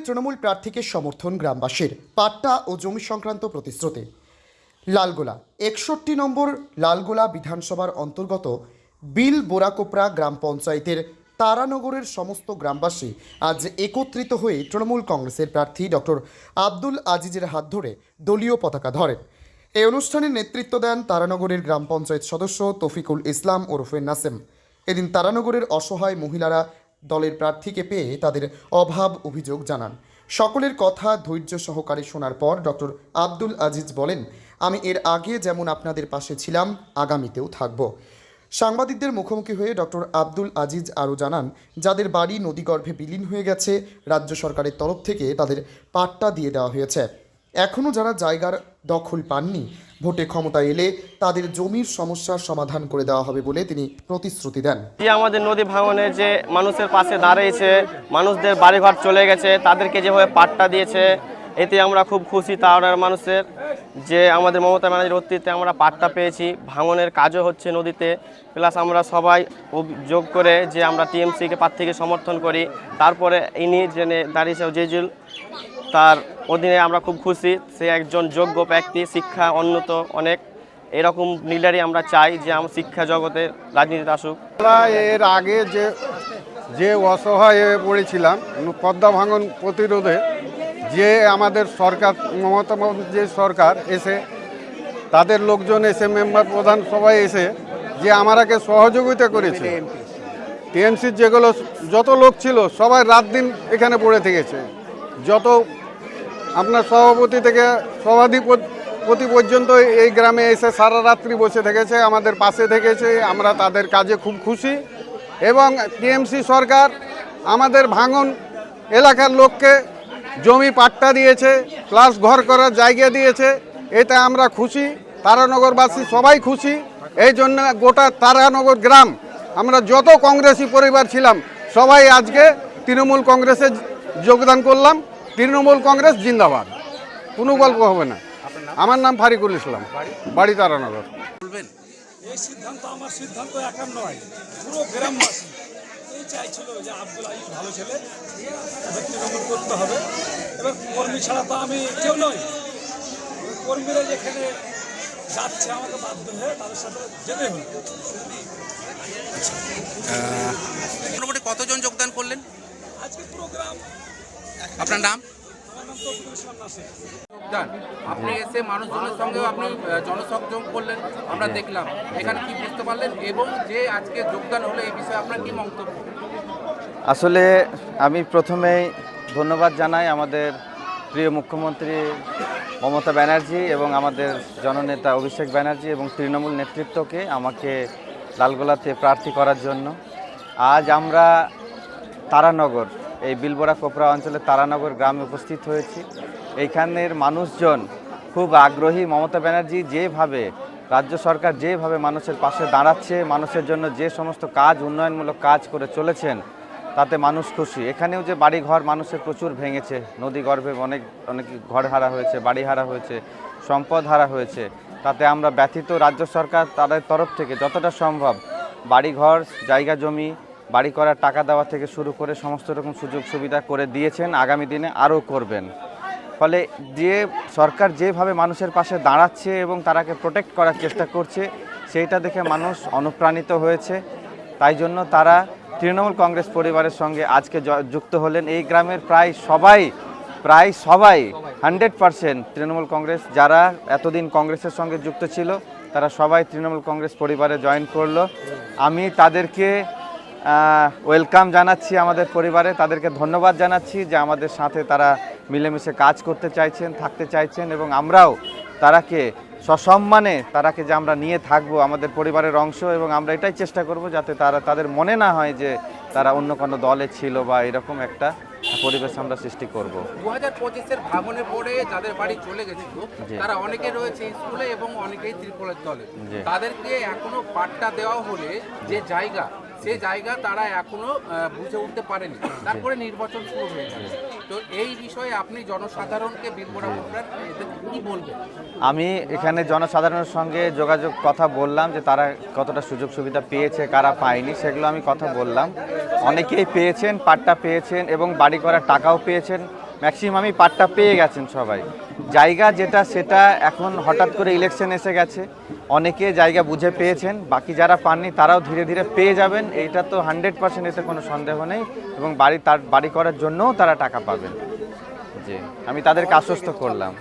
তৃণমূল প্রার্থীকে সমর্থন গ্রামবাসীর পাট্টা ও জমি সংক্রান্ত প্রতিশ্রুতি। লালগোলা 61 নম্বর লালগোলা বিধানসভার অন্তর্গত বিল বোরাকোপড়া গ্রাম পঞ্চায়েতের তারানগরের সমস্ত গ্রামবাসী আজ একত্রিত হয়ে তৃণমূল কংগ্রেসের প্রার্থী ডক্টর আব্দুল আজিজের হাত ধরে দলীয় পতাকা ধরেন। এই অনুষ্ঠানে নেতৃত্ব দেন তারানগরের গ্রাম পঞ্চায়েত সদস্য তৌফিকুল ইসলাম ওরফে নাসেম। এদিন তারানগরের অসহায় মহিলারা দলের প্রার্থীকে পেয়ে তাদের অভাব অভিযোগ জানান। সকলের কথা ধৈর্য সহকারে শোনার পর ডক্টর আব্দুল আজিজ বলেন, আমি এর আগে যেমন আপনাদের পাশে ছিলাম আগামীতেও থাকব। সাংবাদিকদের মুখোমুখি হয়ে ডক্টর আব্দুল আজিজ আরও জানান, যাদের বাড়ি নদীগর্ভে বিলীন হয়ে গেছে রাজ্য সরকারের তরফ থেকে তাদের পাট্টা দিয়ে দেওয়া হয়েছে। এখনও যারা জায়গার দখল পাননি, ভোটে ক্ষমতায় এলে তাদের জমির সমস্যার সমাধান করে দেওয়া হবে বলে তিনি প্রতিশ্রুতি দেন। যে আমাদের নদী ভাঙনে যে মানুষের পাশে দাঁড়িয়েছে, মানুষদের বাড়িঘর চলে গেছে, তাদেরকে যেভাবে পাট্টা দিয়েছে, এতে আমরা খুব খুশি। তার মানুষের যে আমাদের মমতা ব্যানার্জির অতীতে আমরা পাট্টা পেয়েছি, ভাঙনের কাজও হচ্ছে নদীতে, প্লাস আমরা সবাই যোগ করে যে আমরা টিএমসিকে প্রার্থীকে সমর্থন করি। তারপরে ইনি জেনে দাঁড়িয়েছে জেজুল, তার অধীনে আমরা খুব খুশি। সে একজন যোগ্য ব্যক্তি, শিক্ষা উন্নত অনেক, এরকম লিডারই আমরা চাই যে আমরা শিক্ষা জগতে রাজনীতিতে আসুক। এর আগে যে অসহায় হয়ে পড়েছিলাম পদ্মা ভাঙন প্রতিরোধে, যে আমাদের সরকার মমতা যে সরকার এসে তাদের লোকজন এসে মেম্বার প্রধান সবাই এসে যে আমারাকে সহযোগিতা করেছে, টিএমসির যেগুলো যত লোক ছিল সবাই রাত দিন এখানে পড়ে থেকেছে। যত আপনার সভাপতি থেকে সভাধিপতি পর্যন্ত এই গ্রামে এসে সারা রাত্রি বসে থেকেছে, আমাদের পাশে থেকেছে। আমরা তাদের কাজে খুব খুশি। এবং টিএমসি সরকার আমাদের ভাঙন এলাকার লোককে জমি পাট্টা দিয়েছে, প্লাস ঘর করার জায়গা দিয়েছে। এতে আমরা খুশি, তারানগরবাসী সবাই খুশি। এই জন্য গোটা তারানগর গ্রাম আমরা যত কংগ্রেসি পরিবার ছিলাম সবাই আজকে তৃণমূল কংগ্রেসে যোগদান করলাম। তৃণমূল কংগ্রেস জিন্দাবাদ, কোনো গল্প হবে না। আমার নাম ফারিকুল ইসলাম, বাড়ি তারানগর। এই সিদ্ধান্ত আমার সিদ্ধান্ত একার নয়, পুরো গ্রামবাসী এই চাইছিল যে আব্দুল আজিজ ভালো ছেলে, তৃণমূল করতে হবে। এবার কর্মী ছাড়া তো আমি কেউ নই। কর্মীরা যেখানে যাচ্ছে আমাকে বাধ্য হয়ে তাদের সাথে যেতে হবে। মোটামুটি কতজন যোগদান করলেন আজকে পুরো গ্রাম। আপনার নাম? আমার নাম তৌফিকুল ইসলাম নাসির। যোগদান আপনি এসে মানুষজনের সঙ্গেও আপনি জনসংযোগ করলেন, আমরা দেখলাম। এখানে কি বুঝতে পারলেন এবং যে আজকে যোগদান হলো এই বিষয়ে আপনার কি মন্তব্য? আসলে আমি প্রথমেই ধন্যবাদ জানাই আমাদের প্রিয় মুখ্যমন্ত্রী মমতা ব্যানার্জি এবং আমাদের জননেতা অভিষেক ব্যানার্জি এবং তৃণমূল নেতৃত্বকে আমাকে লালগোলাতে প্রার্থী করার জন্য। আজ আমরা তারানগর, এই বিলবোরাকোপড়া অঞ্চলে তারানগর গ্রামে উপস্থিত হয়েছি। এইখানের মানুষজন খুব আগ্রহী। মমতা ব্যানার্জি যেভাবে, রাজ্য সরকার যেভাবে মানুষের পাশে দাঁড়াচ্ছে, মানুষের জন্য যে সমস্ত কাজ, উন্নয়নমূলক কাজ করে চলেছেন, তাতে মানুষ খুশি। এখানেও যে বাড়িঘর মানুষের প্রচুর ভেঙেছে, নদীগর্ভে অনেক ঘর হারা হয়েছে, বাড়ি হারা হয়েছে, সম্পদ হারা হয়েছে, তাতে আমরা ব্যথিত। রাজ্য সরকার তাদের তরফ থেকে যতটা সম্ভব বাড়িঘর, জায়গা জমি, বাড়ি করার টাকা দেওয়া থেকে শুরু করে সমস্ত রকম সুযোগ সুবিধা করে দিয়েছেন, আগামী দিনে আরও করবেন। ফলে যে সরকার যেভাবে মানুষের পাশে দাঁড়াচ্ছে এবং তারাকে প্রোটেক্ট করার চেষ্টা করছে, সেইটা দেখে মানুষ অনুপ্রাণিত হয়েছে। তাই জন্য তারা তৃণমূল কংগ্রেস পরিবারের সঙ্গে আজকে যুক্ত হলেন। এই গ্রামের প্রায় সবাই 100% তৃণমূল কংগ্রেস। যারা এতদিন কংগ্রেসের সঙ্গে যুক্ত ছিল তারা সবাই তৃণমূল কংগ্রেস পরিবারে জয়েন করলো। আমি তাদেরকে ওয়েলকাম জানাচ্ছি আমাদের পরিবারে, তাদেরকে ধন্যবাদ জানাচ্ছি যে আমাদের সাথে তারা মিলেমিশে কাজ করতে চাইছেন, থাকতে চাইছেন, এবং আমরাও তারাকে সসম্মানে তারাকে যে আমরা নিয়ে থাকবো আমাদের পরিবারের অংশ, এবং আমরা এটাই চেষ্টা করব যাতে তাদের মনে না হয় যে তারা অন্য কোনো দলে ছিল বা এরকম একটা পরিবেশ আমরা সৃষ্টি করব। 2025-এর ভাঙনের পরে যাদের বাড়ি চলে গেছিল তারা অনেকে রয়েছে স্কুলে এবং অনেকেই ত্রিপলের দলে। তাদেরকে এখনো পাট্টা দেওয়া হলে যে জায়গা, সেই জায়গা তারা এখনো বুঝে উঠতে পারেনি। তারপরে নির্বাচন শুরু হয়ে গেছে। তো এই বিষয়ে আপনি জনসাধারণকে বিলবোরাকোপড়ার কি বলবেন? আমি এখানে জনসাধারণের সঙ্গে কথা বললাম যে তারা কতটা সুযোগ সুবিধা পেয়েছে, কারা পায়নি, সেগুলো আমি কথা বললাম। অনেকেই পেয়েছেন, পাট্টা পেয়েছেন এবং বাড়ি করার টাকাও পেয়েছেন। ম্যাক্সিমামই পাট্টা পেয়ে গেছেন সবাই। জায়গা যেটা সেটা এখন হঠাৎ করে ইলেকশন এসে গেছে, অনেকে জায়গা বুঝে পেয়েছেন, বাকি যারা পাননি তারাও ধীরে ধীরে পেয়ে যাবেন, এইটা তো 100%, এতে কোনো সন্দেহ নেই। এবং বাড়ি করার জন্যও তারা টাকা পাবেন। জি, আমি তাদেরকে আশ্বস্ত করলাম।